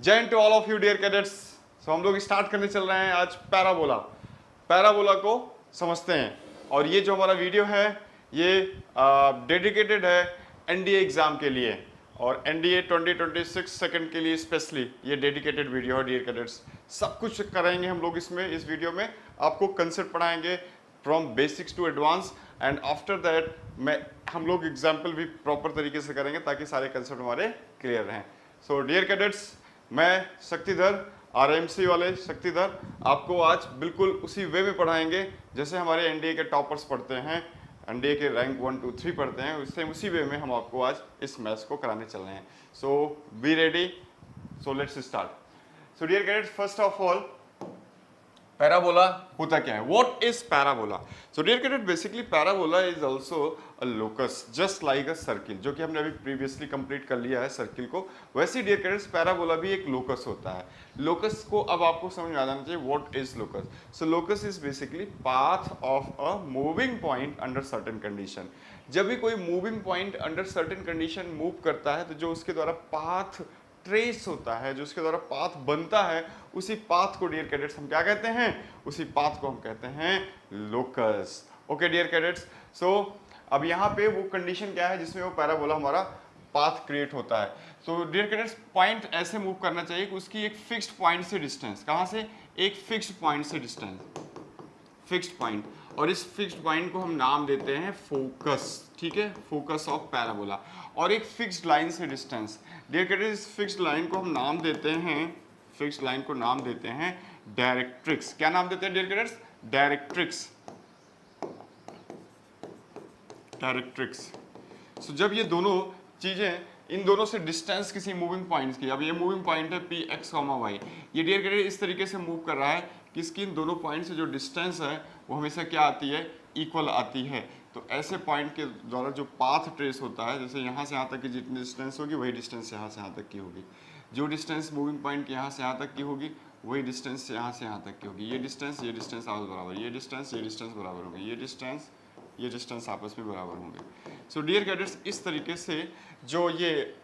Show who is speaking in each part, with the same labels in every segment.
Speaker 1: जय हिंद to all of you dear cadets. So हम लोग स्टार्ट करने चल रहे हैं आज पैराबोला। पैराबोला को समझते हैं और ये जो हमारा वीडियो है ये डेडिकेटेड है एनडीए एग्जाम के लिए और एनडीए 2026 सेकंड के लिए स्पेशली ये डेडिकेटेड वीडियो है डियर कैडेट्स। सब कुछ करेंगे हम लोग इसमें, इस वीडियो में आपको कंसेप्ट पढ़ाएंगे from basics to advance and after that हम लोग एग्जाम्पल भी प्रॉपर तरीके से करेंगे ताकि सारे कंसेप्ट हमारे क्लियर रहें। सो डियर कैडेट्स, मैं शक्तिधर आरएमसी वाले शक्तिधर आपको आज बिल्कुल उसी वे में पढ़ाएंगे जैसे हमारे एनडीए के टॉपर्स पढ़ते हैं, एनडीए के रैंक 1 2 3 पढ़ते हैं, उससे उसी वे में हम आपको आज इस मैथ्स को कराने चल रहे हैं। So be ready, so let's start. So dear cadets, first of all parabola होता क्या है, what is parabola? So dear cadet, basically parabola is also a locus just like a circle, जो कि हमने अभी प्रीवियसली कंप्लीट कर लिया है सर्किल को। वैसे डियर कैडेट्स पैराबोला भी एक लोकस होता है। लोकस को अब आपको समझ में आ जाना चाहिए what is locus. So locus is basically path of a moving point under certain condition. जब भी कोई moving point under certain condition move करता है तो जो उसके द्वारा पाथ ट्रेस होता है, जो उसके द्वारा पाथ बनता है, उसी पाथ को डियर कैडेट्स हम क्या कहते हैं? उसी पाथ को हम कहते हैं लोकस। ओके डियर कैडेट्स, सो अब यहाँ पे वो कंडीशन क्या है जिसमें वो पैराबोला हमारा पाथ क्रिएट होता है। सो डियर कैडेट्स, पॉइंट ऐसे मूव करना चाहिए कि उसकी एक फिक्स्ड पॉइंट से डिस्टेंस, कहाँ से? एक फिक्स्ड पॉइंट से डिस्टेंस, फिक्स्ड पॉइंट, और इस फिक्स्ड पॉइंट को हम नाम देते हैं फोकस, ठीक है, फोकस ऑफ पैराबोला। और एक फिक्स्ड लाइन से डिस्टेंस, डियर कैडेट्स, इस फिक्स्ड लाइन को हम नाम देते हैं, फिक्स्ड लाइन को नाम देते हैं डायरेक्ट्रिक्स। क्या नाम देते हैं dear cadets? Directrix, directrix. So जब ये दोनों चीजें, इन दोनों से डिस्टेंस किसी मूविंग पॉइंट्स की, अब ये मूविंग पॉइंट है पी एक्स कॉमा वाई, ये डियर कैडेट इस तरीके से मूव कर रहा है कि इसकी इन दोनों पॉइंट से जो डिस्टेंस है वो हमेशा क्या आती है? इक्वल आती है। तो ऐसे पॉइंट के द्वारा जो पाथ ट्रेस होता है, जैसे यहाँ से यहाँ तक की जितनी डिस्टेंस होगी वही डिस्टेंस यहाँ से यहाँ तक की होगी, जो डिस्टेंस मूविंग पॉइंट यहाँ से यहाँ तक की होगी वही डिस्टेंस यहाँ से यहाँ तक की होगी, ये डिस्टेंस आपस बराबर, ये डिस्टेंस बराबर होगी, ये डिस्टेंस आपस में बराबर होंगे। सो डियर कैडेट्स, इस तरीके से जो ये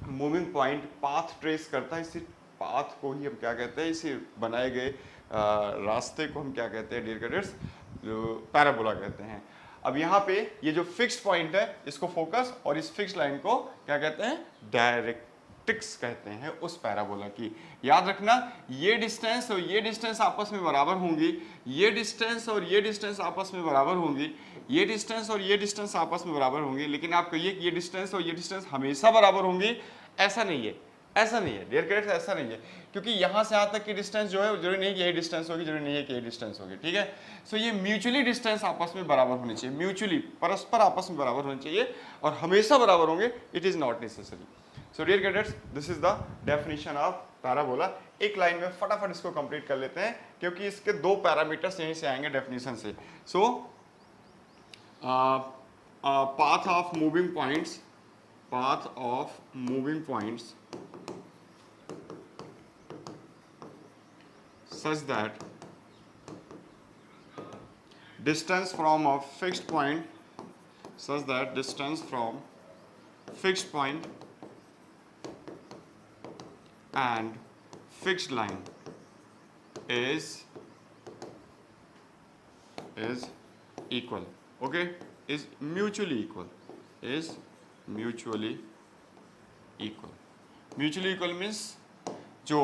Speaker 1: मूविंग पॉइंट पाथ ट्रेस करता है, इसी पाथ को ही हम क्या कहते हैं? इसी बनाए गए रास्ते को हम क्या कहते हैं डियर कैडेट्स? पैराबोला कहते हैं। अब यहाँ पे ये जो फिक्स्ड पॉइंट है इसको फोकस, और इस फिक्स्ड लाइन को क्या कहते हैं? डायरेक्ट्रिक्स कहते हैं उस पैराबोला की। याद रखना, ये डिस्टेंस और ये डिस्टेंस आपस में बराबर होंगी, ये डिस्टेंस और ये डिस्टेंस आपस में बराबर होंगी, ये डिस्टेंस और ये डिस्टेंस आपस में बराबर होंगी। लेकिन आप कहिए कि ये डिस्टेंस और ये डिस्टेंस हमेशा बराबर होंगी, ऐसा नहीं है, ऐसा नहीं है डियर कैडेट्स, ऐसा नहीं है, क्योंकि यहाँ से यहाँ तक की डिस्टेंस जो है जरूरी नहीं कि यही डिस्टेंस होगी, जरूरी नहीं है कि यही डिस्टेंस होगी, ठीक है। सो ये म्यूचुअली डिस्टेंस आपस में बराबर होनी चाहिए, म्यूचुअली परस्पर आपस में बराबर होनी चाहिए, और हमेशा बराबर होंगे, it is not necessary. So dear cadets, this is the definition of parabola. एक लाइन में फटाफट इसको कंप्लीट कर लेते हैं क्योंकि इसके दो पैरामीटर्स यहीं से आएंगे डेफिनेशन से। सो path of moving points, path of moving points such that distance from a fixed point, such that distance from fixed point and fixed line is equal, okay, is mutually equal, is mutually equal. Mutually equal means जो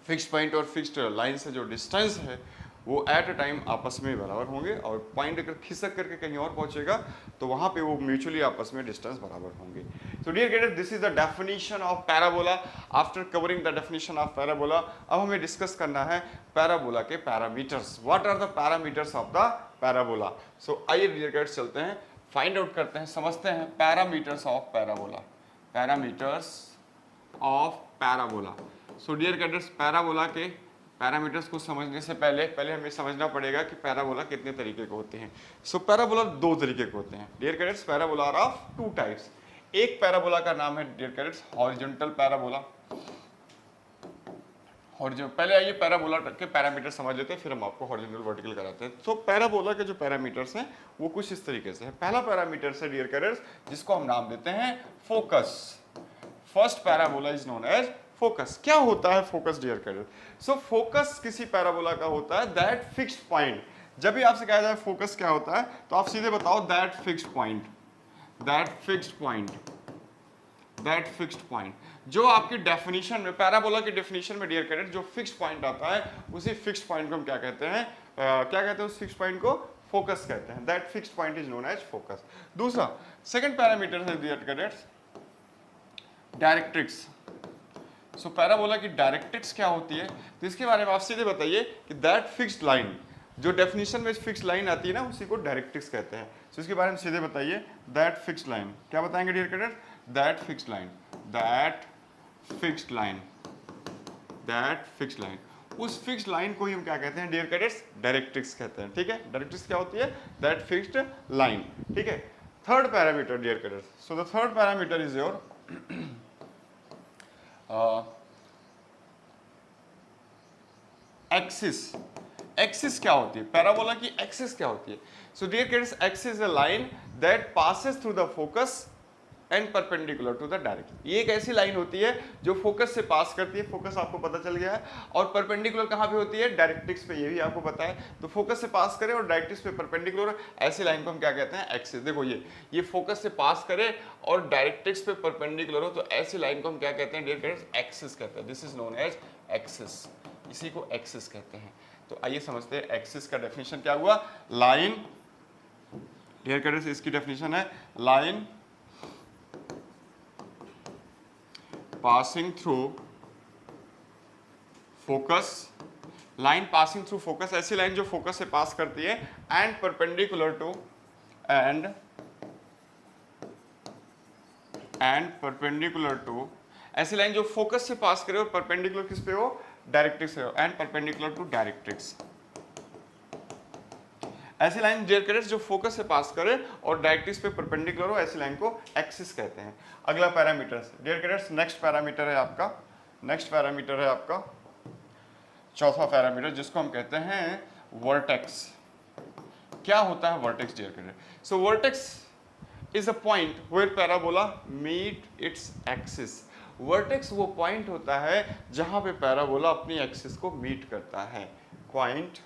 Speaker 1: fixed point और fixed line से जो distance है वो at a time आपस में बराबर होंगे, और पॉइंट अगर खिसक करके कहीं और पहुंचेगा तो वहां पे वो म्यूचुअली आपस में डिस्टेंस बराबर होंगे। So dear cadets, this is the definition of parabola. After covering the definition of parabola, अब हमें डिस्कस करना है पैराबोला के parameters. What are the parameters of the parabola? So आइए डियर कैडेट्स चलते हैं, फाइंड आउट करते हैं, समझते हैं parameters of parabola, parameters of parabola. So dear cadets, parabola के पैरामीटर्स को समझने से पहले हमें समझना पड़ेगा कि पैराबोला कितने तरीके के होते हैं। सो पैराबोला दो तरीके के होते हैं dear cadets. Parabola are of two types. एक पैराबोला का नाम है डियर कैडेट्स हॉरिजॉन्टल पैराबोला। पहले आइए पैराबोला के पैरामीटर समझ लेते हैं, फिर हम आपको हॉरिजॉन्टल वर्टिकल कराते हैं। तो पैराबोला के जो पैरामीटर्स हैं वो कुछ इस तरीके से है। पहला पैरामीटर है डियर कैडेट्स जिसको हम नाम देते हैं focus. First parabola is known as focus. क्या होता है focus dear cadet? So focus किसी पैराबोला का होता है दैट फिक्स्ड पॉइंट। जब भी आपसे कहा जाए फोकस क्या होता है तो आप सीधे बताओ that fixed point, that fixed point, that fixed point. जो आपकी डेफिनेशन में, पैराबोला की डेफिनेशन में डियर कैडेट, जो फिक्स्ड पॉइंट आता है उसी फिक्स्ड पॉइंट को हम क्या कहते हैं, क्या कहते हैं उस फिक्स्ड पॉइंट को? फोकस कहते हैं। That fixed point is known as focus. दूसरा सेकंड पैरामीटर है dear cadets directrix. So parabola की डायरेक्ट्रिक्स क्या होती है तो इसके बारे में आप सीधे बताइए कि दैट फिक्स्ड लाइन, जो डेफिनेशन में फिक्स्ड लाइन आती है ना उसी को डायरेक्ट्रिक्स कहते हैं। सो इसके बारे में सीधे बताइए दैट फिक्स्ड लाइन। क्या बताएंगे dear cadet? That fixed line, that fixed line, that fixed line. उस फिक्स्ड लाइन को ही हम क्या कहते हैं डियर कैडेट्स? डायरेक्ट्रिक्स कहते हैं। ठीक है, डायरेक्ट्रिक्स क्या होती है? That fixed line. ठीक है, third parameter dear cadets. So the third parameter is your axis. Axis क्या होती है? पैराबोला की एक्सिस क्या होती है? So dear cadets, axis a line that passes through the focus and perpendicular to the direct. ये एक ऐसी लाइन होती है जो फोकस से पास करती है, फोकस आपको पता चल गया है, और परपेंडिकुलर कहाँ पे होती है? डायरेक्ट्रिक्स पे, ये भी आपको पता है। तो फोकस से पास करे और डायरेक्ट्रिक्स पे परपेंडिकुलर, ऐसी लाइन को हम क्या कहते हैं? एक्सिस। देखो ये फोकस से पास करे और डायरेक्ट्रिक्स पे परपेंडिकुलर हो तो ऐसी लाइन को हम क्या कहते हैं डियर फ्रेंड्स? एक्सिस कहते हैं। This is known as axis, इसी को एक्सिस कहते हैं। तो आइए समझते हैं एक्सिस का डेफिनेशन क्या हुआ। लाइन डियर फ्रेंड्स, इसकी डेफिनेशन है line passing through focus, line passing through focus, ऐसी लाइन जो फोकस से पास करती है, and perpendicular to, and perpendicular to, ऐसी लाइन जो फोकस से पास करे और परपेंडिकुलर किस पे हो? डायरेक्ट्रिक्स पे हो, एंड परपेंडिकुलर टू डायरेक्ट्रिक्स। ऐसी लाइन डियर कैडेट्स जो फोकस से पास करे और डायरेक्ट्रिक्स पे परपेंडिकुलर हो, ऐसी लाइन को एक्सिस कहते हैं। अगला parameter dear cadets, next parameter है आपका चौथा पैरामीटर, जिसको हम कहते हैं वर्टेक्स। क्या होता है vertex dear cadet? So vertex is a point where parabola meet its axis. Vertex वो पॉइंट होता है जहां पे पैराबोला अपनी एक्सिस को मीट करता है। Point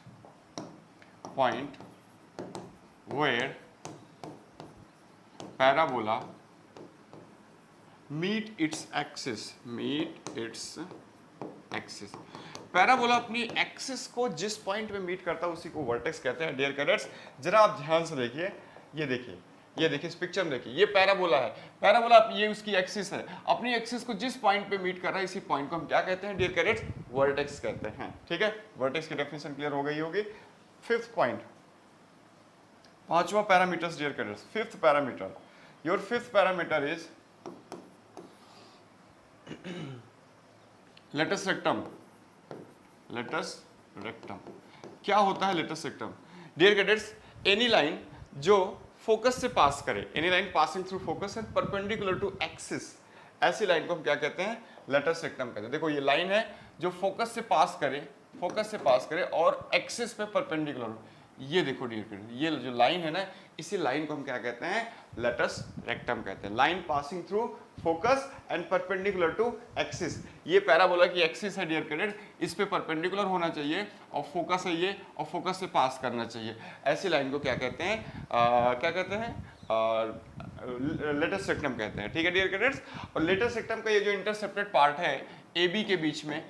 Speaker 1: where parabola meet its axis, parabola अपनी एक्सिस को जिस पॉइंट पे मीट करता है उसी को वर्टेक्स कहते हैं डियर कैडेट्स। जरा आप ध्यान से देखिए, ये देखिए इस पिक्चर में देखिए, ये पैराबोला है, पैराबोला ये उसकी एक्सिस है, अपनी एक्सिस को जिस पॉइंट पे मीट कर रहा है इसी पॉइंट को हम क्या कहते हैं डियर कैडेट्स? वर्टेक्स कहते हैं। ठीक है, वर्टेक्स की डेफिनेशन क्लियर हो गई होगी। फिफ्थ पॉइंट, पांचवा parameters dear cadets, fifth parameter, your fifth parameter is latus rectum. क्या होता है latus rectum dear cadets? Any line जो फोकस से पास करे, any line passing through focus and perpendicular to axis, ऐसी लाइन को हम क्या कहते हैं? लेटस रेक्टम कहते हैं। देखो ये लाइन है जो फोकस से पास करे और एक्सिस पे परपेंडिकुलर हो, ये देखो डियर कैडेट, ये जो लाइन है ना, इसी लाइन को हम क्या कहते हैं? लेटस रेक्टम कहते हैं। Line passing through focus and perpendicular to axis. ये पैराबोला की एक्सिस है डियर कैडेट, इस पे परपेंडिकुलर होना चाहिए और फोकस है ये, और फोकस से पास करना चाहिए। ऐसी लाइन को क्या कहते हैं? लेटस रेक्टम कहते हैं। ठीक है डियर कैडेट्स, और लेटस रेक्टम का ये जो इंटरसेप्टेड पार्ट है ए बी के बीच में,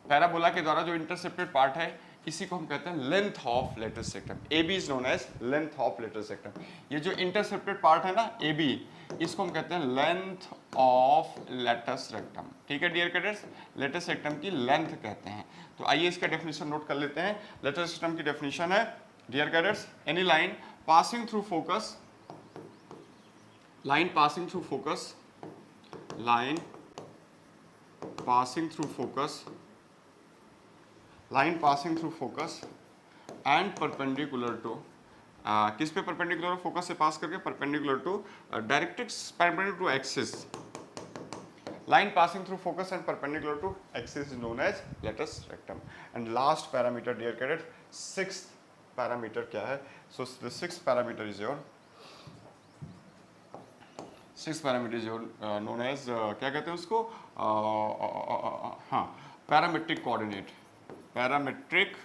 Speaker 1: पैराबोला के द्वारा जो इंटरसेप्टेड पार्ट है, इसी को हम कहते हैं length of latus rectum. A B is known as length of latus rectum. ये जो इंटरसेप्टेड पार्ट है ना ए बी, इसको हम कहते हैं लेंथ ऑफ लेटस रेक्टम। ठीक है डियर कैडेट्स, लेटस रेक्टम की लेंथ कहते हैं। तो आइए इसका डेफिनेशन नोट कर लेते हैं। लेटस रेक्टम की डेफिनेशन है dear cadets, any line passing through focus, line passing through focus and perpendicular to, किस पे परपेंडिकुलर? फोकस से पास करके perpendicular to directrix, perpendicular to axis. Line passing through focus and perpendicular to axis is known as latus rectum. And last parameter dear cadet, sixth parameter क्या है? So the sixth parameter is your 6 parameter जो known as क्या कहते हैं उसको, हाँ, parametric coordinate. Parametric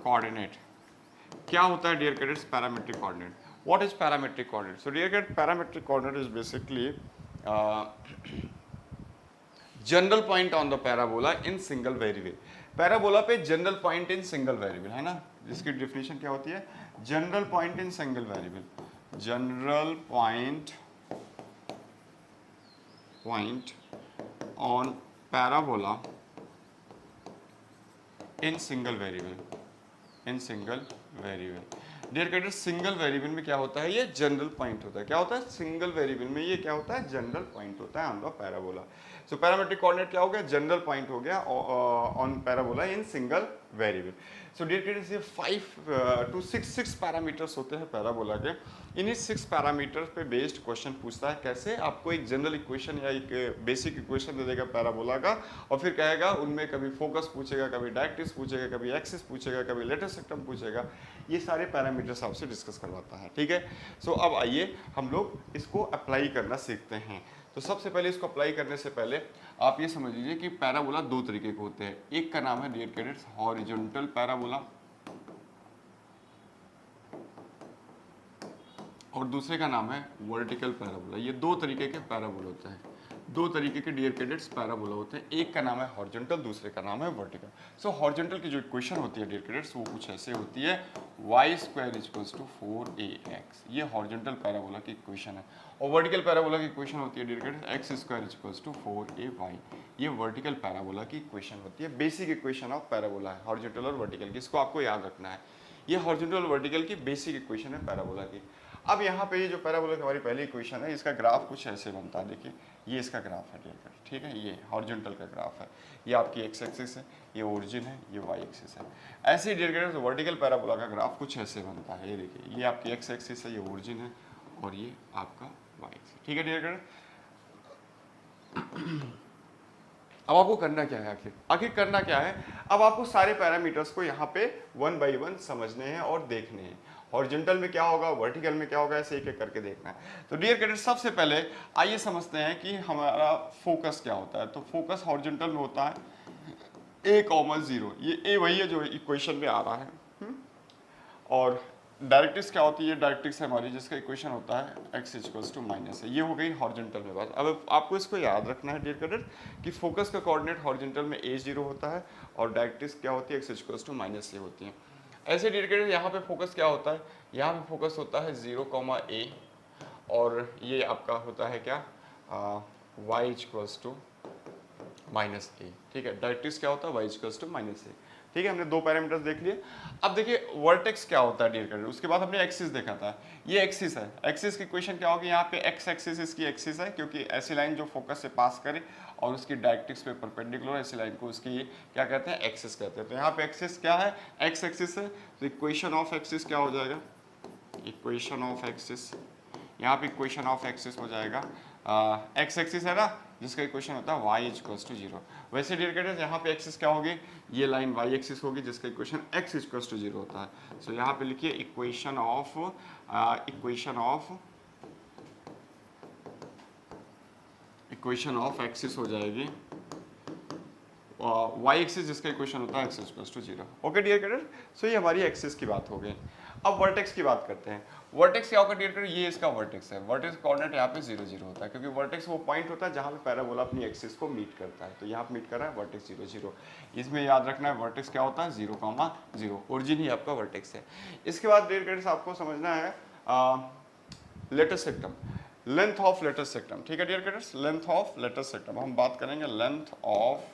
Speaker 1: coordinate क्या होता है dear cadets? Parametric coordinate, what is parametric coordinate? So dear cadet, parametric coordinate is basically general point on the parabola in single variable. Parabola पे general point in single variable है ना, जिसकी definition क्या होती है? General point in single variable. General point on parabola in single variable. In single variable dear cadets, single variable में क्या होता है? ये जनरल पॉइंट होता है। क्या होता है? सिंगल वेरिएबल में ये क्या होता है? जनरल पॉइंट होता है on the parabola. So parametric coordinate क्या हो गया? जनरल पॉइंट हो गया on parabola in single variable. So dear cadets, ये 5 to 6 पैरामीटर्स होते हैं पैराबोला के। इन्हीं 6 पैरामीटर पे बेस्ड क्वेश्चन पूछता है। कैसे? आपको एक जनरल इक्वेशन या एक बेसिक इक्वेशन दे देगा पैराबोला का, और फिर कहेगा उनमें कभी फोकस पूछेगा, कभी डायरेक्ट्रिक्स पूछेगा, कभी एक्सिस पूछेगा, कभी लेटर सेक्टम पूछेगा। ये सारे पैरामीटर्स आपसे डिस्कस करवाता है, ठीक है। सो अब आइए हम लोग इसको अप्लाई करना सीखते हैं। तो सबसे पहले इसको अप्लाई करने से पहले आप ये समझ लीजिए कि पैराबोला 2 तरीके के होते हैं। एक का नाम है डियर कैडेट्स हॉरिजॉन्टल पैराबोला, और दूसरे का नाम है वर्टिकल पैराबोला। ये 2 तरीके के पैराबोला होते हैं। 2 तरीके के डियर कैडेट्स पैराबोला होते हैं। एक का नाम है हॉरिजॉन्टल, दूसरे का नाम है वर्टिकल। सो हॉरिजॉन्टल की जो इक्वेशन होती है डियर कैडेट्स, वो कुछ ऐसे होती है, y² = 4ax। ये हॉरिजॉन्टल पैराबोला की इक्वेशन है। और वर्टिकल पैराबोला की इक्वेशन होती है डियर कैडेट्स x² = 4ay। ये वर्टिकल पैराबोला की इक्वेशन होती है। बेसिक इक्वेशन ऑफ पैराबोला है हॉरिजॉन्टल और वर्टिकल की, इसको आपको याद रखना है। ये हॉरिजॉन्टल और वर्टिकल की बेसिक इक्वेशन है पैराबोला की। अब यहाँ पे ये जो पैराबोला की हमारी पहली इक्वेशन है, इसका ग्राफ कुछ ऐसे बनता है। देखिए ये इसका ग्राफ है डियर कैडेट्स, ठीक है। ये हॉरिजॉन्टल का ग्राफ है, ये आपकी एक्स एक्सिस है, ये ओरिजिन है, ये वाई एक्सिस है। ऐसे डियर कैडेट्स वर्टिकल पैराबोला का ग्राफ कुछ ऐसे बनता है। ये देखिए, ये आपकी एक्स एक्सिस है, ये ओरिजिन है, और ये आपका वाई एक्सिस, ठीक है डियर कैडेट्स। अब आपको करना क्या है? आखिर करना क्या है? अब आपको सारे पैरामीटर्स को यहाँ पे 1 by 1 समझने हैं और देखने हैं। हॉरिजॉन्टल में क्या होगा, वर्टिकल में क्या होगा, ऐसे एक एक करके देखना है। तो डियर कैडेट्स, सबसे पहले आइए समझते हैं कि हमारा फोकस क्या होता है। तो फोकस हॉरिजॉन्टल में होता है a,0। ये a वही है जो इक्वेशन में आ रहा है। और डायरेक्ट्रिक्स क्या होती है? डायरेक्ट्रिक्स है हमारी, जिसका इक्वेशन होता है x = है। ये हो गई हॉरिजॉन्टल में बात। अब आपको इसको याद रखना है डियर कैडेट्स कि फोकस का कोऑर्डिनेट हॉरिजॉन्टल में a0 होता है, और डायरेक्ट्रिक्स क्या होती है? x = होती है। ऐसे डियर कैडेट्स यहाँ पे फोकस क्या होता है? यहाँ पे फोकस होता है 0,a, और ये आपका होता है क्या? y = -a, ठीक है। डायरेक्ट्रिक्स क्या होता है? y = -a, ठीक है। हमने 2 पैरामीटर्स देख लिए। अब देखिए वर्टेक्स क्या होता है डियर कैडेट्स। उसके बाद हमने एक्सिस देखा था। ये एक्सिस है। एक्सिस की इक्वेशन क्या होगी? यहाँ पे एक्स एक्सिस इसकी एक्सिस है, क्योंकि ऐसी लाइन जो फोकस से पास करे और उसकी डायरेक्ट्रिक्स पे परपेंडिकुलर, ऐसी लाइन को उसकी क्या कहते हैं? एक्सिस कहते हैं। तो यहाँ पे एक्सिस क्या है? एक्स एक्सिस है। तो इक्वेशन ऑफ एक्सिस क्या हो जाएगा? इक्वेशन ऑफ एक्सिस, यहाँ पे इक्वेशन ऑफ एक्सिस हो जाएगा, एक्स एक्सिस है ना, जिसका इक्वेशन होता है y = 0। वैसे डियर कैडेट्स यहाँ पे एक्सिस क्या होगी? ये लाइन y एक्सिस होगी, जिसका इक्वेशन x = 0 होता है। सो यहाँ पे लिखिए इक्वेशन ऑफ एक्सिस हो जाएगी y एक्सिस, जिसका इक्वेशन होता है x = 0। ओके डियर कैडेट्स, सो ये हमारी एक्सिस की बात हो गई। अब वर्टेक्स की बात करते हैं। वर्टेक्स क्या होगा डियर कैडेट्स? ये इसका वर्टेक्स है। वर्टेक्स कोऑर्डिनेट यहाँ पे 0 0 होता है, क्योंकि वर्टेक्स वो पॉइंट होता है जहाँ पे पैराबोला अपनी एक्सिस को मीट करता है। तो यहाँ पे मीट कर रहा है वर्टेक्स 0 0। इसमें याद रखना है वर्टेक्स क्या होता है? 0,0। ओरिजिन ही आपका वर्टेक्स है। इसके बाद डियर कैडेट्स आपको समझना है latus rectum, length of latus rectum, ठीक है dear cadets. Length of latus rectum हम बात करेंगे। Length of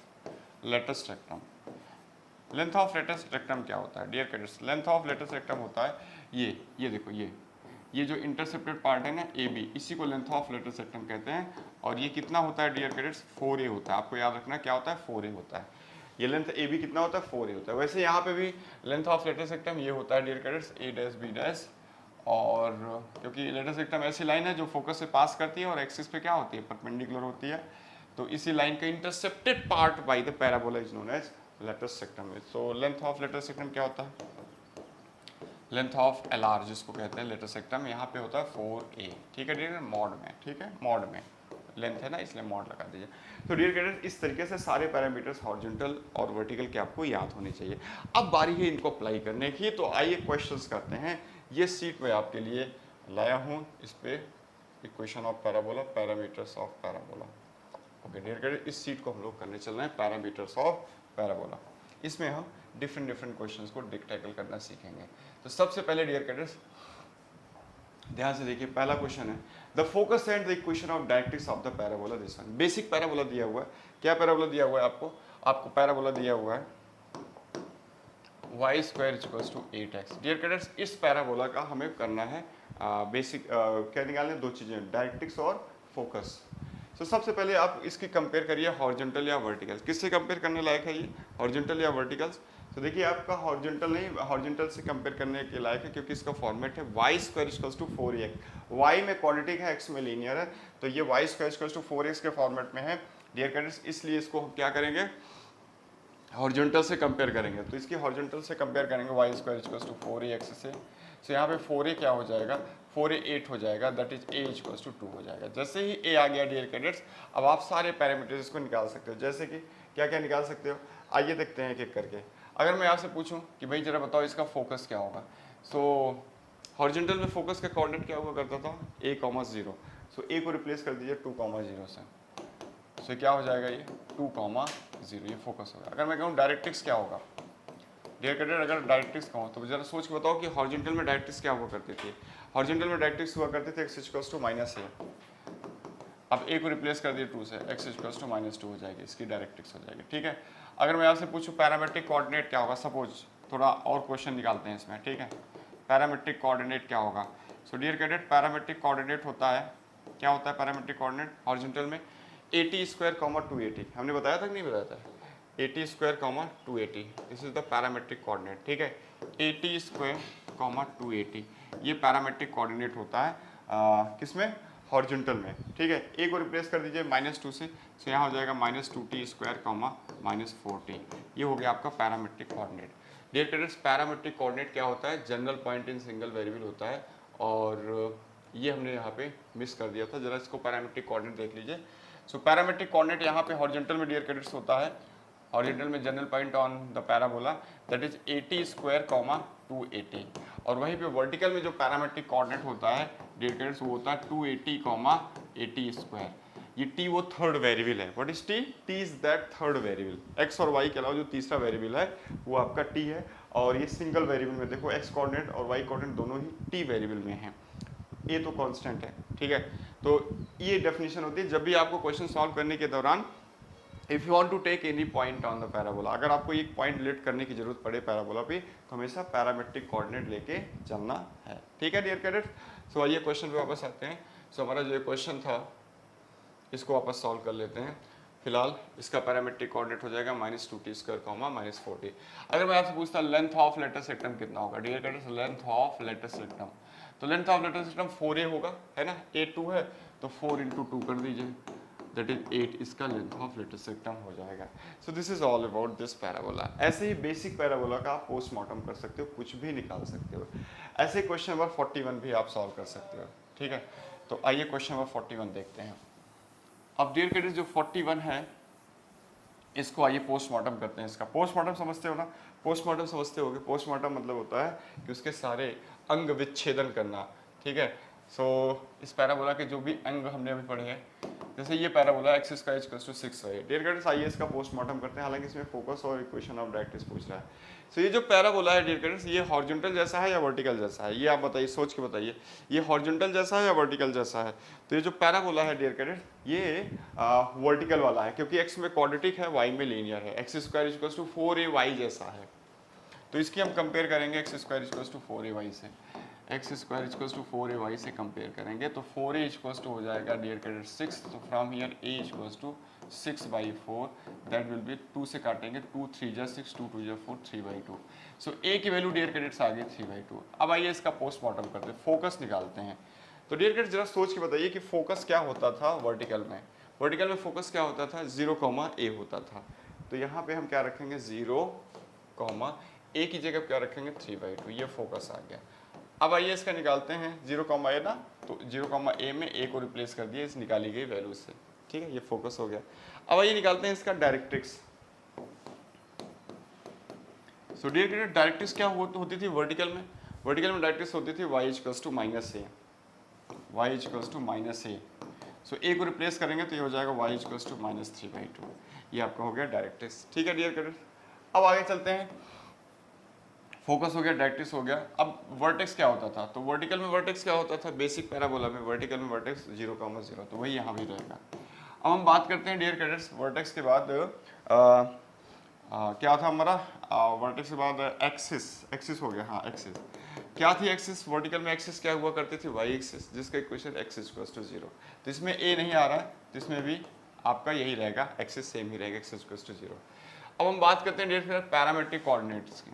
Speaker 1: latus rectum, length of latus rectum क्या होता है dear cadets? Length of latus rectum होता है ये देखो, ये जो इंटरसेप्टेड पार्ट है ना AB, इसी को लेंथ ऑफ लेटर सेक्टम कहते हैं। और ये कितना होता है डियर कैडेट्स? 4a होता है। आपको याद रखना क्या होता है? 4a होता है। ये लेंथ AB कितना होता है? 4a होता है। वैसे यहाँ पे भी लेंथ ऑफ लेटर सेक्टम ये होता है डियर कैडेट्स a', b'। और क्योंकि लेटर सेक्टम ऐसी लाइन है जो फोकस से पास करती है और एक्सिस पे क्या होती है? परपेंडिकुलर होती है। तो इसी लाइन का intercepted part by the parabola is known as latus rectum. So length of latus rectum क्या होता है? लेंथ ऑफ एल आर जिसको कहते हैं लेटर सेक्टम, यहाँ पे होता है 4a, ठीक है डियर, मॉड में, ठीक है, मॉड में लेंथ है ना इसलिए मॉड लगा दीजिए। तो डियर कैडेट्स इस तरीके से सारे पैरामीटर्स हॉरिजॉन्टल और वर्टिकल के आपको याद होने चाहिए। अब बारी है इनको अप्लाई करने की, तो आइए क्वेश्चंस करते हैं। ये सीट में आपके लिए लाया हूँ, इस पे equation of parabola, parameters of parabola. Okay dear cadets, इस सीट को हम लोग करने चल रहे हैं पैरामीटर्स ऑफ पैराबोला। इसमें हम डिफरेंट क्वेश्चंस को टैकल करना सीखेंगे। तो सबसे पहले डियर कैडेट्स ध्यान से देखिए, पहला क्वेश्चन है the focus and the equation of directrix of the parabola this one. Basic parabola दिया हुआ है। क्या पैराबोला दिया हुआ है आपको पैराबोला दिया हुआ है y square equals to 8x। Dear cadets इस पैराबोला का हमें करना है बेसिक क्या निकालने, दो चीजें, डायरेक्ट्रिक्स और फोकस। तो सबसे पहले आप इसकी कंपेयर करिए हॉरिजॉन्टल या वर्टिकल। किससे कंपेयर करने लायक है ये, हॉरिजॉन्टल या वर्टिकल्स? तो देखिए आपका हॉरिजॉन्टल नहीं, हॉरिजॉन्टल से कंपेयर करने के लायक है क्योंकि इसका फॉर्मेट है y square equals to 4x। y में क्वाड्रेटिक है, x में लीनियर है, तो ये y square equals to 4x के फॉर्मेट में है डियर कैडेट्स, इसलिए इसको हम क्या करेंगे, हॉरिजॉन्टल से कंपेयर करेंगे। तो इसकी हॉरिजॉन्टल से कंपेयर करेंगे y square equals to 4ax से। तो यहाँ पे 4a क्या हो जाएगा, 4a 8 हो जाएगा, that is a equals to 2 हो जाएगा। जैसे ही a आ गया डियर कैडेट्स, अब आप सारे पैरामीटर्स को निकाल सकते हो। जैसे कि क्या क्या निकाल सकते हो, आइए देखते हैं एक एक करके। अगर मैं आपसे पूछूं कि भाई जरा बताओ इसका फोकस क्या होगा, सो हॉरिजॉन्टल में फोकस का कोऑर्डिनेट क्या हुआ करता था, a,0। सो a को रिप्लेस कर दीजिए 2,0 से, सो क्या हो जाएगा ये 2,0, ये फोकस होगा। अगर मैं कहूँ डायरेक्ट्रिक्स क्या होगा डियर कैडेट, अगर डायरेक्ट्रिक्स कहूँ तो जरा सोच के बताओ कि हॉरिजॉन्टल में डायरेक्ट्रिक्स क्या हुआ करती थी। हॉरिजॉन्टल में डायरेक्ट्रिक्स हुआ करते थे x इक्वल्स टू -a। अब a को रिप्लेस कर दिए 2 से, x इक्वल्स टू -2 हो जाएगी, इसकी डायरेक्ट्रिक्स हो जाएगी, ठीक है। अगर मैं आपसे पूछूं पैरामेट्रिक कोऑर्डिनेट क्या होगा, सपोज थोड़ा और क्वेश्चन निकालते हैं इसमें, ठीक है। पैरामेट्रिक कोऑर्डिनेट क्या होगा, so dear cadet parametric coordinate होता है, क्या होता है पैरामेट्रिक कोऑर्डिनेट हॉरिजॉन्टल में, 80 स्क्वायर, 280। हमने बताया था कि नहीं बताया था, 80 square, 280, this is the parametric coordinate, ठीक है। 80 स्क्वायर, 280 ये पैरामेट्रिक कोऑर्डिनेट होता है किसमें, हॉरिजॉन्टल में, ठीक है। a को रिप्लेस कर दीजिए -2 से, तो यहाँ हो जाएगा -2t स्क्वायर, -4t, ये हो गया आपका parametric coordinate. Dear cadets parametric coordinate क्या होता है, general point in single variable होता है, और ये हमने यहाँ पे मिस कर दिया था, जरा इसको पैरामेट्रिक कोऑर्डिनेट देख लीजिए। सो पैरामेट्रिक कोऑर्डिनेट यहाँ पे हॉरिजॉन्टल में डियर कैडेट्स होता है, हॉरिजॉन्टल में general point on the parabola that is 80 square, 280, और वहीं पे वर्टिकल में जो पैरामेट्रिक कोऑर्डिनेट होता है डियर कैडेट्स वो होता है 280, 80 स्क्वायर। ये t वो थर्ड वेरिएबल है, what is t, t is that third variable, x और y के अलावा जो तीसरा वेरिएबल है वो आपका t है, और ये सिंगल वेरिएबल में देखो x कोऑर्डिनेट और y कोऑर्डिनेट दोनों ही t वेरिएबल में है, a तो कांस्टेंट है, ठीक है। तो ये डेफिनेशन होती है जब भी आपको क्वेश्चन सॉल्व करने के दौरान, if you want to take any point on the parabola, अगर आपको एक पॉइंट रिलेट करने की जरूरत पड़े पैराबोला पे, तो हमेशा पैरामेट्रिक कोऑर्डिनेट लेके चलना है, ठीक है डियर कैडेट। सो आइए क्वेश्चन पे वापस आते हैं। सो हमारा जो क्वेश्चन था इसको वापस सॉल्व कर लेते हैं। फिलहाल इसका पैरामेट्रिक कोऑर्डिनेट हो जाएगा -2t स्क्वायर, -40। अगर मैं आपसे पूछता लेंथ ऑफ लेटर सेक्टम कितना होगा dear cadet, length of latus rectum, तो लेंथ ऑफ लेटर सेक्टम 4a होगा, है ना, a 2 है, तो 4 × 2 कर दीजिए, दैट इज 8, इसका लेंथ ऑफ लेटर सेक्टम हो जाएगा। सो this is all about this parabola. ऐसे ही बेसिक पैराबोला का आप पोस्टमार्टम कर सकते हो, कुछ भी निकाल सकते हो। ऐसे क्वेश्चन नंबर 41 भी आप सॉल्व कर सकते हो, ठीक है। तो आइए क्वेश्चन नंबर 41 देखते हैं। अब डियर कैडेट्स जो 41 है इसको आइए पोस्टमार्टम करते हैं। इसका पोस्टमार्टम समझते हो ना, पोस्टमार्टम समझते होगे, पोस्टमार्टम मतलब होता है कि उसके सारे अंग विच्छेदन करना, ठीक है। सो इस पैराबोला के जो भी अंग हमने अभी पढ़े हैं, जैसे ये parabola x square equals to 6 है, डियर कैडेट्स आइए इसका पोस्टमार्टम करते हैं, हालांकि इसमें फोकस और इक्वेशन ऑफ डायरेक्ट्रिक्स पूछ रहा है। सो ये जो पैराबोला है डियर कैडेट्स, ये हॉरिजॉन्टल जैसा है या वर्टिकल जैसा है, ये आप बताइए, सोच के बताइए, ये हॉरिजॉन्टल जैसा है या वर्टिकल जैसा है। तो ये जो पैराबोला है डियर कैडेट्स, ये वर्टिकल वाला है क्योंकि x में क्वाड्रेटिक है, y में लीनियर है, x square equals to 4ay जैसा है। तो इसकी हम कंपेयर करेंगे x square equals to 4ay से, x square equals to 4ay से कंपेयर करेंगे तो 4a इक्वल्स टू हो जाएगा डियर कैडेट 6, तो from here a equals to 6/4, that will be 2 से काटेंगे, 2 3 जा 6, 2 2 जा 4, 3/2। सो a की वैल्यू डियर कैडेट्स आ गई 3/2। अब आइए इसका पोस्टमार्टम करते हैं, फोकस निकालते हैं। तो डियर कैडेट्स जरा सोच के बताइए कि फोकस क्या होता था वर्टिकल में, वर्टिकल में फोकस क्या होता था, 0, a होता था। तो यहाँ पे हम क्या रखेंगे, 0, ए की जगह क्या रखेंगे 3/2, ये फोकस आ गया। अब आइए इसका निकालते हैं, 0, ए ना, तो 0, ए में ए को रिप्लेस कर दिया इस निकाली गई वैल्यू से, ठीक है, ये फोकस हो गया। अब आइए निकालते हैं इसका डायरेक्ट्रिक्स। सो डियर डायरेक्ट्रिक्स क्या होती थी वर्टिकल में? वर्टिकल में डायरेक्ट्रिक्स होती थी y equals to minus A, y equals to minus A. So A को रिप्लेस करेंगे तो ये हो जाएगा y इक्वल्स टू -3/2, ये आपका हो गया डायरेक्ट्रिक्स, ठीक है डियर कैडेट्स। अब आगे चलते हैं, फोकस हो गया, डायरेक्ट्रिक्स हो गया। अब वर्टेक्स क्या होता था? तो वर्टिकल में वर्टेक्स क्या होता था? बेसिक पैराबोला में वर्टिकल में वर्टेक्स 0, 0, तो वही यहाँ भी रहेगा। अब हम बात करते हैं डियर कैडेट्स, वर्टेक्स के बाद क्या था हमारा? वर्टेक्स के बाद एक्सिस हो गया। हाँ एक्सिस क्या थी? एक्सिस वर्टिकल में एक्सिस क्या हुआ करती थी? वाई एक्सिस, जिसका इक्वेशन x इक्वल्स टू 0। तो इसमें a नहीं आ रहा है, तो इसमें भी आपका यही रहेगा, एक्सिस सेम ही रहेगा, x इक्वल्स टू 0। अब हम बात करते हैं डियर कैडेट्स पैरामेट्रिक कोऑर्डिनेट्स की।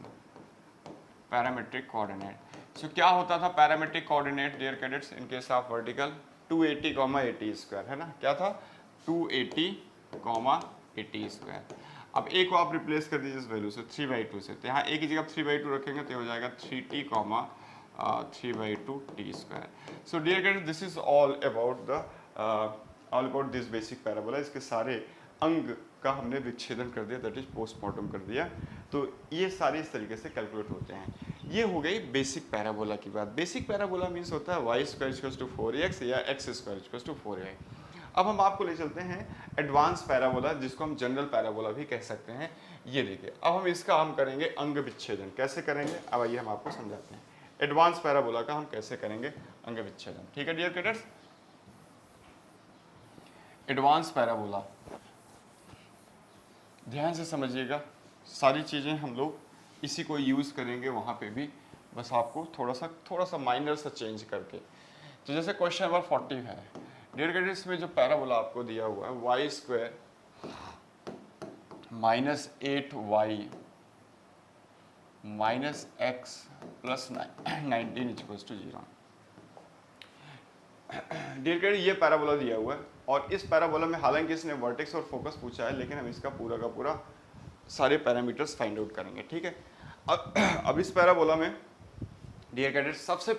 Speaker 1: पैरामेट्रिक कोऑर्डिनेट, सो क्या होता था parametric coordinate dear cadets in case of vertical? 280, 80 square, है ना? क्या था? 280, 80 स्क्वायर। अब a को आप रिप्लेस कर दीजिए इस वैल्यू से 3/2 से, तो यहाँ a की जगह 3/2 रखेंगे तो हो जाएगा 3t, 3/2 t square. So dear cadets this is all about this basic parabola. इसके सारे अंग का हमने विच्छेदन कर दिया, दैट इज पोस्टमार्टम कर दिया। तो ये सारे इस तरीके से कैलकुलेट होते हैं। ये हो गई बेसिक पैराबोला की बात। बेसिक पैराबोला मीन्स होता है y square equals to 4x या x square equals to 4y। अब हम आपको ले चलते हैं एडवांस पैराबोला, जिसको हम जनरल पैराबोला भी कह सकते हैं। ये देखिए, अब हम इसका हम करेंगे अंग विच्छेदन। कैसे करेंगे? अब आइए हम आपको समझाते हैं एडवांस पैराबोला का हम कैसे करेंगे अंग विच्छेदन, ठीक है डियर कैडेट्स। एडवांस पैराबोला ध्यान से समझिएगा, सारी चीज़ें हम लोग इसी को यूज़ करेंगे वहाँ पे भी, बस आपको थोड़ा सा माइनर सा चेंज करके। तो जैसे क्वेश्चन नंबर 40 है डियर कैडेट्स, में जो पैराबोला आपको दिया हुआ है y स्क्वायर -8y -x plus 19 equals to 0। Dear cadets ये पैराबोला दिया हुआ है, और इस पैराबोला में हालांकि इसने वर्टेक्स और फोकस पूछा है, लेकिन हम इसका पूरा का पूरा सारे पैरामीटर्स फाइंड आउट करेंगे, ठीक है। अब इस पैराबोला में डियर कैडेट्स सबसे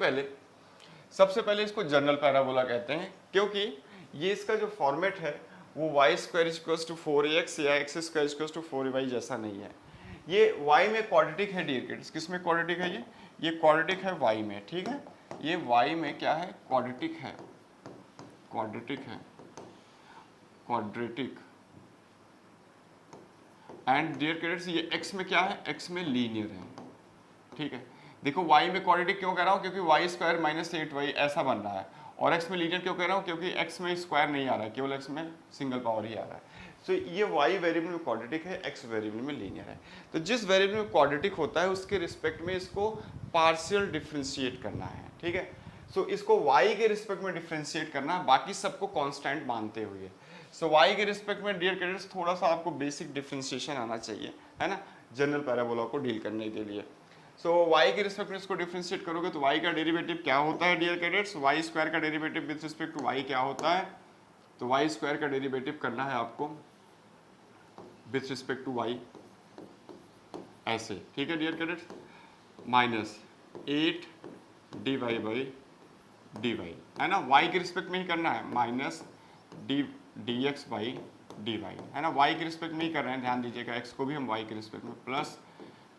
Speaker 1: पहले इसको जनरल पैराबोला कहते हैं, क्योंकि ये इसका जो फॉर्मेट है वो y square equals to 4x या x square equals to 4y जैसा नहीं है। ये y में क्वाड्रेटिक है डियर कैडेट्स। किस में क्वाड्रेटिक है? ये क्वाड्रेटिक है y में, ठीक है। ये y में क्या है? क्वाड्रेटिक है, क्वाड्रेटिक। एंड डियर कैडेट्स ये x में क्या है? x में लीनियर है, ठीक है। देखो y में क्वाड्रेटिक क्यों कह रहा हूँ? क्योंकि y स्क्वायर -8y ऐसा बन रहा है, और x में लीनियर क्यों कह रहा हूँ? क्योंकि x में स्क्वायर नहीं आ रहा है, केवल x में सिंगल पावर ही आ रहा है। तो ये y वेरिएबल में क्वाड्रेटिक है, x वेरिएबल में लीनियर है। तो जिस वेरिएबल में क्वाड्रेटिक होता है उसके रिस्पेक्ट में इसको पार्शियल डिफ्रेंशिएट करना है, ठीक है। सो इसको y के रिस्पेक्ट में डिफ्रेंशिएट करना है, बाकी सबको कांस्टेंट मानते हुए। सो y के रिस्पेक्ट में डियर कैडेट्स थोड़ा सा आपको बेसिक डिफ्रेंशिएशन आना चाहिए, है ना, जनरल पैराबोला को डील करने के लिए। सो y के रिस्पेक्ट में इसको डिफरेंशिएट करोगे तो y का डेरिवेटिव क्या होता है डियर कैडेट्स? y स्क्वायर का derivative with respect to y क्या होता है? तो y स्क्वायर का डेरिवेटिव करना है आपको विद रिस्पेक्ट टू y ऐसे, ठीक है डियर कैडेट्स, -8 dy है ना, y के रिस्पेक्ट में ही करना है, माइनस dx/dy है ना, y के रिस्पेक्ट में ही कर रहे हैं, ध्यान दीजिएगा। x को भी हम y के रिस्पेक्ट में, प्लस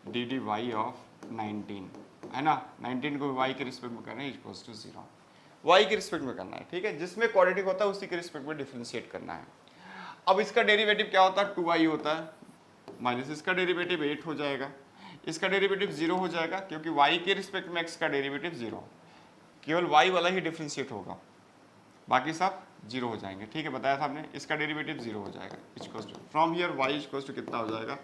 Speaker 1: dy ऑफ 19 है ना, 19 को y के रिस्पेक्ट में करना है इक्वल्स टू 0, y के रिस्पेक्ट में करना है, ठीक है। जिसमें क्वाड्रेटिक होता है उसी के रिस्पेक्ट में डिफरेंशिएट करना है। अब इसका डेरिवेटिव क्या होता है? 2y होता है, माइनस इसका डेरिवेटिव 8 हो जाएगा, इसका डेरिवेटिव 0 हो जाएगा, क्योंकि y के रिस्पेक्ट में x का डेरिवेटिव 0, केवल y वाला ही डिफरेंशिएट होगा, बाकी सब 0 हो जाएंगे, ठीक है, बताया था हमने। इसका डेरिवेटिव 0 हो जाएगा equals to, from here y equals to कितना हो जाएगा?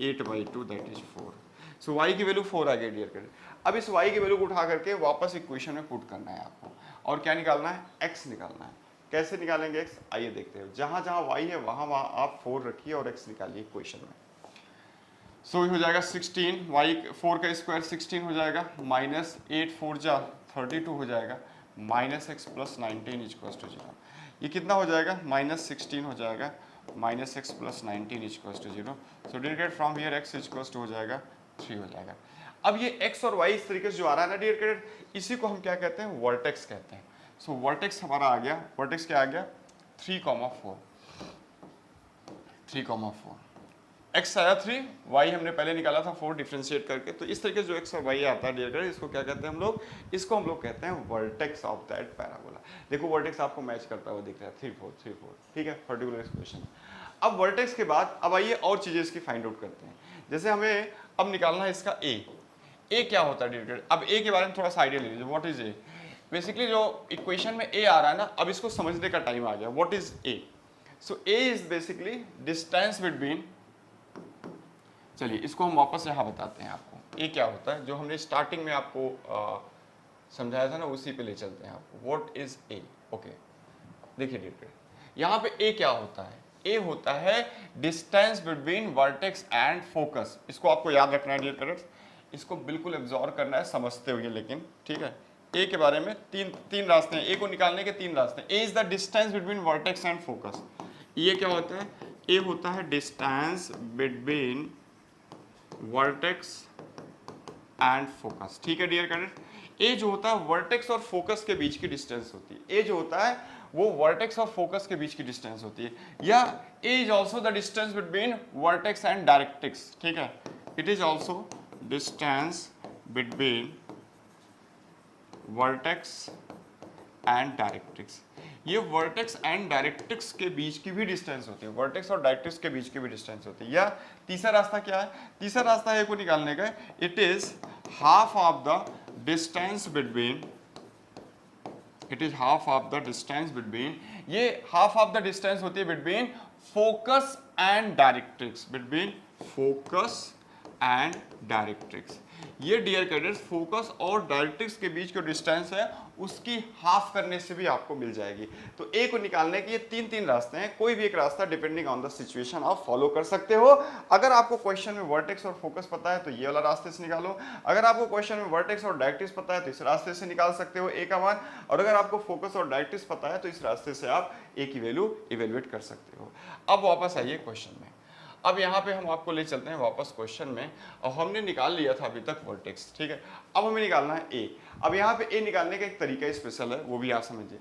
Speaker 1: 8/2 दैट इज 4। सो y की वैल्यू 4 आ गई डियर कैडेट्स। अब इस y की वैल्यू को उठा करके वापस इक्वेशन में पुट करना है आपको, और क्या निकालना है? x निकालना है। कैसे निकालेंगे x? आइए देखते हैं। जहां जहां y है वहां वहां आप 4 रखिए और x निकालिए इक्वेशन में। सो हो जाएगा 16, y 4 का स्क्वायर 16 हो जाएगा, माइनस 8 4 जा 32 हो जाएगा, minus x plus 19 equals to 0। ये कितना हो जाएगा? -16 हो जाएगा, minus x plus 19 equals to 0। So dear cadets from here x equals to हो जाएगा 3 हो जाएगा। अब ये x और y इस तरीके से जो आ रहा है ना डियर कैडेट, इसी को हम क्या कहते हैं, वर्टेक्स कहते हैं। सो वर्टेक्स हमारा आ गया, वर्टेक्स क्या आ गया 3,4, 3,4, x आया 3, y हमने पहले निकाला था 4 डिफरेंशिएट करके। तो इस तरीके से जो x और y आता है डियर कैडेट, इसको क्या कहते हैं हम लोग, इसको हम लोग कहते हैं वर्टेक्स ऑफ दैट पैराबोला। देखो वर्टेक्स आपको मैच करता हुआ दिख रहा है 3 4 3 4, ठीक है, पर्टिकुलर एक्सप्रेशन। अब वर्टेक्स के बाद अब आइए और चीजें इसकी फाइंड आउट करते हैं। जैसे हमें अब निकालना है इसका ए क्या होता है डियर कैडेट। अब ए के बारे में थोड़ा सा आइडिया ले लीजिए, व्हाट इज ए। बेसिकली जो इक्वेशन में ए आ रहा है ना, अब इसको समझने का टाइम आ गया। What is a? So A is basically distance between, चलिए इसको हम वापस यहाँ बताते हैं आपको ए क्या होता है। जो हमने स्टार्टिंग में आपको समझाया था ना, उसी पे ले चलते हैं आपको। What is a? ओके, देखिए डियर, यहाँ पे ए क्या होता है, ए होता है distance between vertex and focus. इसको आपको याद रखना है डियर कैडेट्स, इसको बिल्कुल एब्जॉर्ब करना है समझते हुए, लेकिन ठीक है। ए के बारे में तीन रास्ते हैं, ए को निकालने के 3 रास्ते हैं। A is the distance between vertex and focus. ये क्या होता है, ए होता है distance between vertex and focus, ठीक है डियर कैडेट। ए जो होता है वर्टेक्स और फोकस के बीच की डिस्टेंस होती है। ए जो होता है वो वर्टेक्स और फोकस के बीच की डिस्टेंस होती है, या A is also the distance between vertex and directrix, ठीक है। It is also distance between vertex and directrix. ये वर्टेक्स एंड डायरेक्ट्रिक्स के बीच की भी डिस्टेंस होती है, वर्टेक्स और डायरेक्ट्रिक्स के बीच की भी डिस्टेंस होती है। या तीसरा रास्ता क्या है, तीसरा रास्ता है को निकालने का, it is half of the distance between, it is half of the distance between, ये हाफ ऑफ द डिस्टेंस होती है between focus and directrix, between focus and directrix. ये डियर कैडेट्स फोकस और डायरेक्ट्रिक्स के बीच जो डिस्टेंस है उसकी half करने से भी आपको मिल जाएगी। तो ए को निकालने के ये 3 रास्ते हैं, कोई भी एक रास्ता डिपेंडिंग ऑन द सिचुएशन आप फॉलो कर सकते हो। अगर आपको क्वेश्चन में वर्टेक्स और फोकस पता है तो ये वाला रास्ते से निकालो, अगर आपको क्वेश्चन में वर्टेक्स और डायरेक्ट्रिक्स पता है तो इस रास्ते से निकाल सकते हो ए का मान, और अगर आपको फोकस और डायरेक्ट्रिक्स पता है तो इस रास्ते से आप ए की वैल्यू इवेल्युएट कर सकते हो। अब वापस आइए क्वेश्चन में। अब यहाँ पे हम आपको ले चलते हैं वापस क्वेश्चन में, और हमने निकाल लिया था अभी तक वर्टेक्स, ठीक है। अब हमें निकालना है ए। अब यहाँ पे ए निकालने का एक तरीका स्पेशल है, वो भी आप समझिए।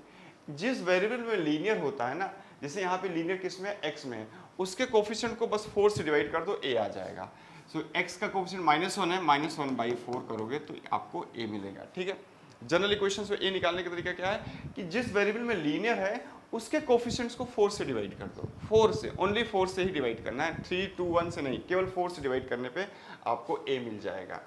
Speaker 1: जिस वेरिएबल में लीनियर होता है ना, जैसे यहाँ पे लीनियर किस में है, एक्स में है, उसके कोफिशिएंट को बस 4 से डिवाइड कर दो, ए आ जाएगा। सो एक्स का कोफिशिएंट -1 है, -1/4 करोगे तो आपको ए मिलेगा, ठीक है। जनरल इक्वेशन में ए निकालने का तरीका क्या है कि जिस वेरिएबल में लीनियर है उसके कोफिशिएंट्स को 4 से डिवाइड कर दो, 4 से, ओनली 4 से ही डिवाइड करना है, 3 2 1 से नहीं, केवल 4 से डिवाइड करने पे आपको ए मिल जाएगा।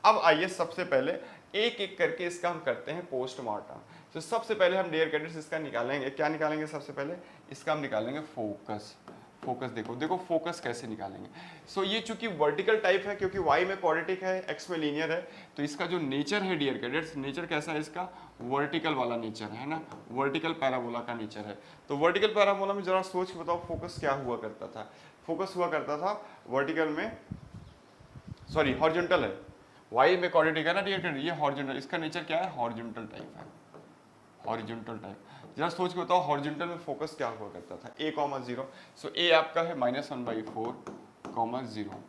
Speaker 1: अब आइए सबसे पहले एक एक करके इसका हम करते हैं पोस्टमार्टम। तो सबसे पहले हम डियर कैडेट्स इसका निकालेंगे, क्या निकालेंगे सबसे पहले, इसका हम निकालेंगे फोकस। फोकस देखो फोकस कैसे निकालेंगे। सो ये चूंकि वर्टिकल टाइप है, क्योंकि y में क्वाड्रेटिक है, x में लीनियर है, तो इसका जो नेचर है डियर कैडेट्स, नेचर कैसा है इसका, वर्टिकल वाला नेचर है ना, वर्टिकल पैराबोला का नेचर है। तो वर्टिकल पैराबोला में जरा सोच के बताओ फोकस क्या हुआ करता था। फोकस हुआ करता था वर्टिकल में, सॉरी हॉरिजॉन्टल है, y में क्वाड्रेटिक है ना डियर कैडेट्स, ये हॉरिजॉन्टल, इसका नेचर क्या है, हॉरिजॉन्टल टाइप है, हॉरिजॉन्टल टाइप। जरा सोच के बताओ हॉरिजॉन्टल में फोकस क्या हुआ करता था, a,0। सो a आपका है -1/4, 0।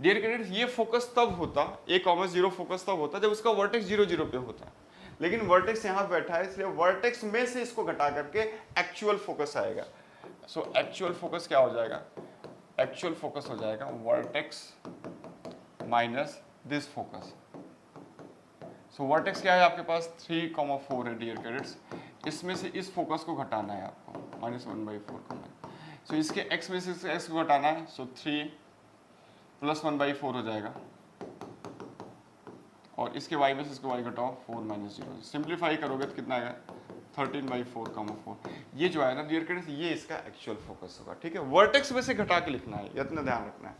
Speaker 1: डियर कैडेट्स ये फोकस तब होता, a,0 फोकस तब होता जब उसका वर्टेक्स 0 0 पे होता, लेकिन वर्टेक्स यहाँ बैठा है, इसलिए वर्टेक्स में से इसको घटा करके एक्चुअल फोकस आएगा। सो एक्चुअल फोकस क्या हो जाएगा, एक्चुअल फोकस हो जाएगा vertex minus this focus. So vertex क्या है आपके पास, 3,4 है डियर कैडेट्स, इसमें से इस फोकस को घटाना है आपको, -1/4। सो इसके x में से इसके x को घटाना है, सो 3 + 1/4 हो जाएगा, और इसके y में से इसको y घटाओ, 4 - 0। सिंप्लीफाई करोगे तो कितना आएगा, 13/4,4। ये जो है ना डियर कैडेट्स, ये इसका एक्चुअल फोकस होगा, ठीक है। वर्टेक्स में से घटा के लिखना है, इतना ध्यान रखना है।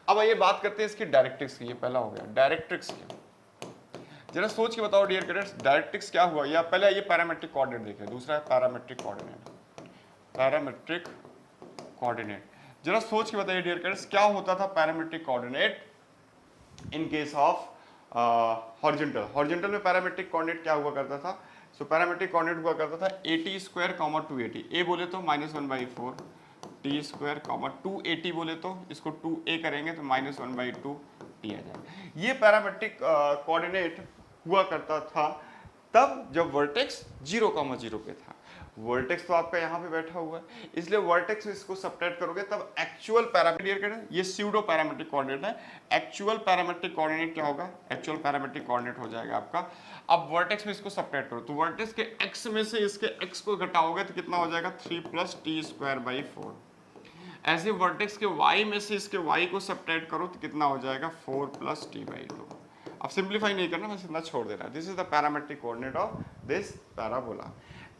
Speaker 1: अब आइए बात करते हैं इसकी डायरेक्ट्रिक्स की, ये पहला हो गया डायरेक्ट्रिक्स की। जरा सोच के बताओ डियर कैडेट्स डायरेक्ट्रिक्स क्या हुआ, या पहले ये पैरामेट्रिक कोऑर्डिनेट देखिए, दूसरा है पैरामेट्रिक कोऑर्डिनेट, पैरामेट्रिक कोऑर्डिनेट। जरा सोच के बताइए डियर कैडेट्स क्या होता था parametric coordinate in case of horizontal. Horizontal में पैरामेट्रिक कोऑर्डिनेट क्या हुआ करता था, सो पैरामेट्रिक कोऑर्डिनेट हुआ करता था 80² 280, ए बोले तो -1/4, टी स्क्वायर कॉमा 280 बोले तो इसको 2a करेंगे तो -1/2 टी आ जाएगा। ये पैरामेट्रिक कोऑर्डिनेट हुआ करता था तब जब वर्टेक्स 0,0 पे था। वर्टेक्स तो आपका यहाँ पे बैठा हुआ है, इसलिए वर्टेक्स में इसको सब्ट्रैक्ट करोगे तब एक्चुअल पैरामीटर, ये स्यूडो पैरामेट्रिक कोऑर्डिनेट है। एक्चुअल पैरामेट्रिक कोऑर्डिनेट क्या होगा? एक्चुअल पैरामेट्रिक कोऑर्डिनेट हो जाएगा आपका। अब वर्टेक्स में इसको सब्ट्रैक्ट करो तो वर्टेक्स के एक्स में से इसके एक्स को घटाओगे तो कितना हो जाएगा? 3 + t²/4। ऐसे वर्टेक्स के y में से इसके y को सब्ट्रैक्ट करो तो कितना हो जाएगा? 4 + t/2। अब सिंप्लीफाई नहीं करना, बस इतना छोड़ देना। This is the parametric coordinate of this parabola.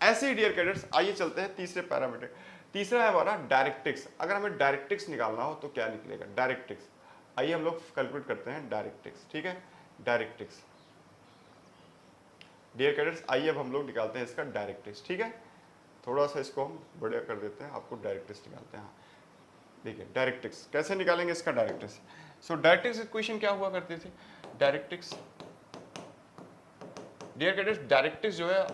Speaker 1: ऐसे ही डियर कैडेट्स आइए चलते हैं तीसरे पैरामेट्रिक। तीसरा है हमारा डायरेक्ट्रिक्स। अगर हमें डायरेक्ट्रिक्स निकालना हो तो क्या निकलेगा? डायरेक्ट्रिक्स। आइए हम लोग कैलकुलेट करते हैं डायरेक्ट्रिक्स, ठीक है? डायरेक्ट्रिक्स डियर कैडेट्स, आइए अब हम लोग निकालते हैं इसका डायरेक्ट्रिक्स, ठीक है? थोड़ा सा इसको हम बढ़िया कर देते हैं, आपको डायरेक्ट्रिक्स निकालते हैं। देखिए डायरेक्ट्रिक्स कैसे निकालेंगे इसका डायरेक्ट्रिक्स। सो डायरेक्ट्रिक्स इक्वेशन क्या हुआ करती थी? डायरेक्ट्रिक्स डियर कैडेट्स, डायरेक्ट्रिक्स जो है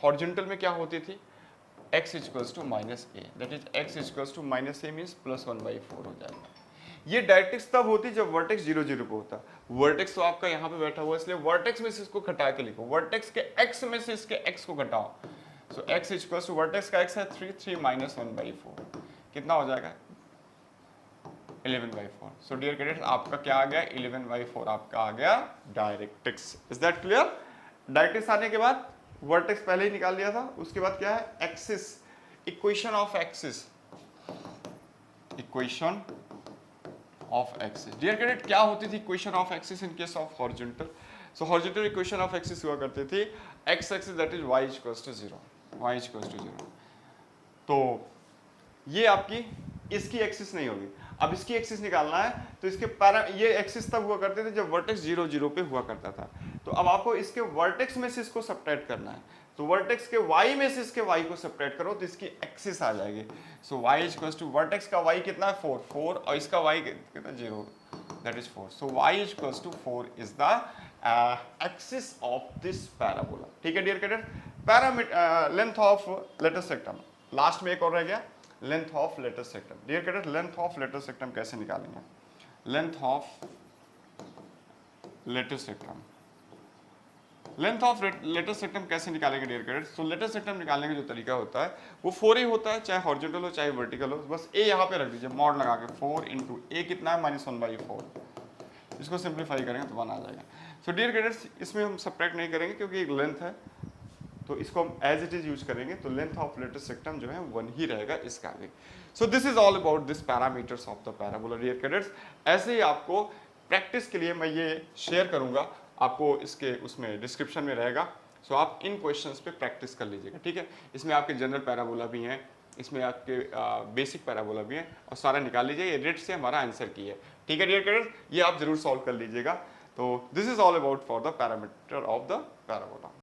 Speaker 1: हॉरिजॉन्टल में क्या होती थी? x = -a, that is x = -a means +1/4 हो जाएगा। ये डायरेक्ट्रिक्स तब होती जब वर्टेक्स 0, 0 पे होता। वर्टेक्स तो आपका यहाँ पे बैठा हुआ है, इसलिए वर्टेक्स में से इसको घटा के लिखो। वर्टेक्स के x में से इसके x को घटाओ। सो x = वर्टेक्स का x है 3, 3 - 1/4 कितना हो जाएगा? 11/4। सो डियर कैडेट्स आपका क्या आ गया? 11/4 आपका आ गया directrix. Is that clear? Directrix आने के बाद वर्टेक्स पहले ही निकाल लिया था, उसके बाद क्या है? Axis, equation of axis, equation of axis. Dear cadet क्या होती थी equation of axis in case of horizontal? So horizontal equation of axis हुआ करती थी x axis that is y = 0, y = 0। तो ये आपकी इसकी एक्सिस नहीं होगी। अब इसकी एक्सिस निकालना है तो इसके ये एक्सिस तब हुआ करते थे जब वर्टेक्स 0, 0 पे हुआ करता था। तो अब आपको इसके वर्टेक्स में से इसको सब्ट्रैक्ट करना है, तो वर्टेक्स के y में से इसके y को सब्ट्रैक्ट करो तो इसकी एक्सिस आ जाएगी। सो y = वर्टेक्स का y कितना है? 4, 4 और इसका y कितना? 0, that is 4। So y = 4 is the axis of this parabola, ठीक है dear cadet? Parameter length of latus rectum, last में एक और रह गया, length of latus rectum. Dear cadet length of latus rectum कैसे निकालेंगे? Length of latus rectum, length of latus rectum कैसे निकालेंगे dear cadet? So latus rectum निकालने का जो तरीका होता है वो 4 ही होता है, चाहे हॉरिजॉन्टल हो चाहे वर्टिकल हो। बस a यहाँ पे रख दीजिए मॉड लगा के, 4 × a कितना है? -1/4। इसको सिंप्लीफाई करेंगे तो 1 आ जाएगा। सो डियर कैडेट्स इसमें हम सब्ट्रैक्ट नहीं करेंगे क्योंकि एक लेंथ है तो इसको हम एज इट इज यूज करेंगे, तो लेंथ ऑफ लेटस सेक्टम जो है 1 ही रहेगा इसका भी। So this is all about this parameters of the parabola dear cadets. ऐसे ही आपको प्रैक्टिस के लिए मैं ये शेयर करूंगा, आपको इसके उसमें डिस्क्रिप्शन में रहेगा। सो आप इन क्वेश्चंस पे प्रैक्टिस कर लीजिएगा, ठीक है? इसमें आपके जनरल पैराबोला भी हैं, इसमें आपके बेसिक पैराबोला भी हैं और सारा निकाल लीजिए। ये रेट से हमारा आंसर की है, ठीक है डियर कैडेट्स? ये आप जरूर सॉल्व कर लीजिएगा। तो this is all about for the parameter of the parabola.